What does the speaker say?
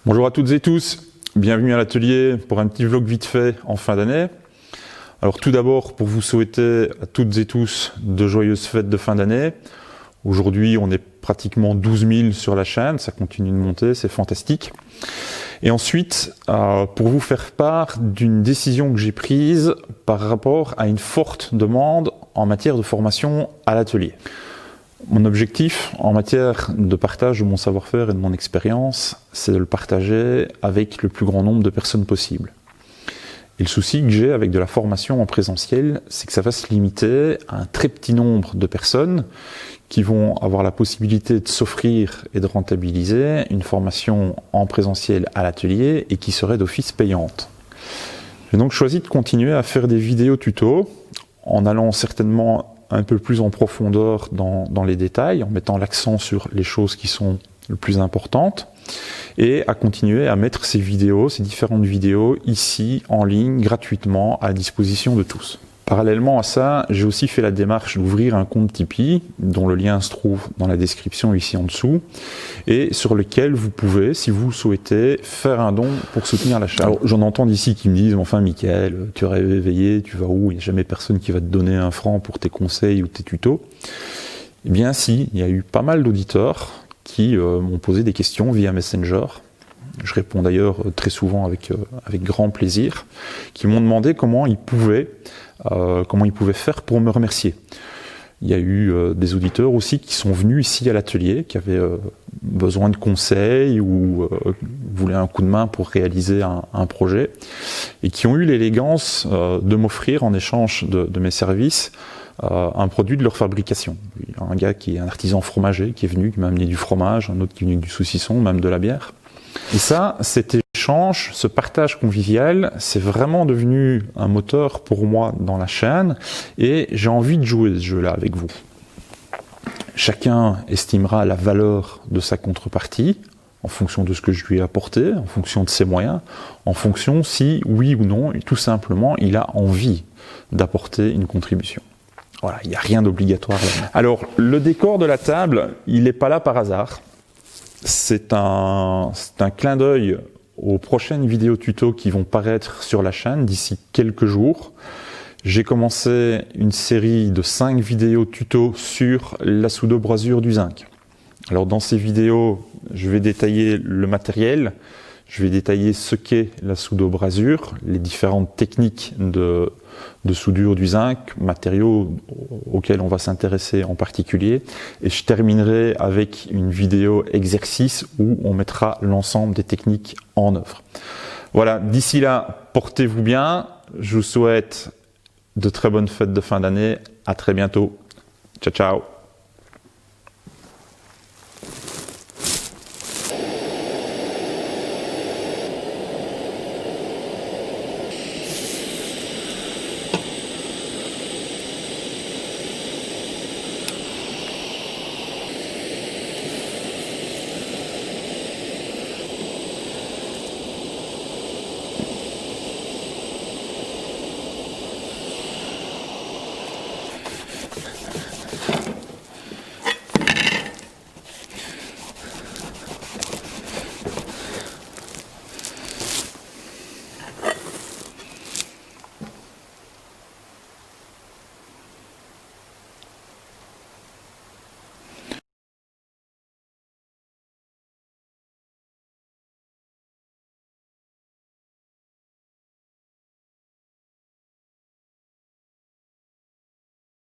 Bonjour à toutes et tous, bienvenue à l'atelier pour un petit vlog vite fait en fin d'année. Alors tout d'abord pour vous souhaiter à toutes et tous de joyeuses fêtes de fin d'année. Aujourd'hui on est pratiquement 12 000 sur la chaîne, ça continue de monter, c'est fantastique. Et ensuite pour vous faire part d'une décision que j'ai prise par rapport à une forte demande en matière de formation à l'atelier. Mon objectif en matière de partage de mon savoir-faire et de mon expérience, c'est de le partager avec le plus grand nombre de personnes possible. Et le souci que j'ai avec de la formation en présentiel, c'est que ça va se limiter à un très petit nombre de personnes qui vont avoir la possibilité de s'offrir et de rentabiliser une formation en présentiel à l'atelier et qui serait d'office payante. J'ai donc choisi de continuer à faire des vidéos tutos en allant certainement un peu plus en profondeur dans les détails, en mettant l'accent sur les choses qui sont les plus importantes, et à continuer à mettre ces vidéos, ces différentes vidéos, ici, en ligne, gratuitement, à la disposition de tous. Parallèlement à ça, j'ai aussi fait la démarche d'ouvrir un compte Tipeee, dont le lien se trouve dans la description ici en dessous, et sur lequel vous pouvez, si vous le souhaitez, faire un don pour soutenir la chaîne. Alors j'en entends d'ici qui me disent « Enfin Mickaël, tu rêves éveillé, tu vas où? Il n'y a jamais personne qui va te donner un franc pour tes conseils ou tes tutos. » Eh bien si, il y a eu pas mal d'auditeurs qui m'ont posé des questions via Messenger. Je réponds d'ailleurs très souvent avec grand plaisir, qui m'ont demandé comment ils pouvaient faire pour me remercier. Il y a eu des auditeurs aussi qui sont venus ici à l'atelier, qui avaient besoin de conseils ou voulaient un coup de main pour réaliser un projet, et qui ont eu l'élégance de m'offrir en échange de mes services un produit de leur fabrication. Un gars qui est un artisan fromager qui est venu, qui m'a amené du fromage, un autre qui est venu avec du saucisson, même de la bière. Et ça, cet échange, ce partage convivial, c'est vraiment devenu un moteur pour moi dans la chaîne, et j'ai envie de jouer ce jeu-là avec vous. Chacun estimera la valeur de sa contrepartie, en fonction de ce que je lui ai apporté, en fonction de ses moyens, en fonction si, oui ou non, tout simplement, il a envie d'apporter une contribution. Voilà, il n'y a rien d'obligatoire là-dedans. Alors, le décor de la table, il n'est pas là par hasard. C'est un clin d'œil aux prochaines vidéos tutos qui vont paraître sur la chaîne d'ici quelques jours. J'ai commencé une série de 5 vidéos tutos sur la pseudo-brasure du zinc. Alors dans ces vidéos, je vais détailler le matériel, je vais détailler ce qu'est la pseudo-brasure, les différentes techniques de soudure du zinc, matériaux auxquels on va s'intéresser en particulier, et je terminerai avec une vidéo exercice où on mettra l'ensemble des techniques en œuvre. Voilà, d'ici là, portez-vous bien, je vous souhaite de très bonnes fêtes de fin d'année, à très bientôt, ciao ciao.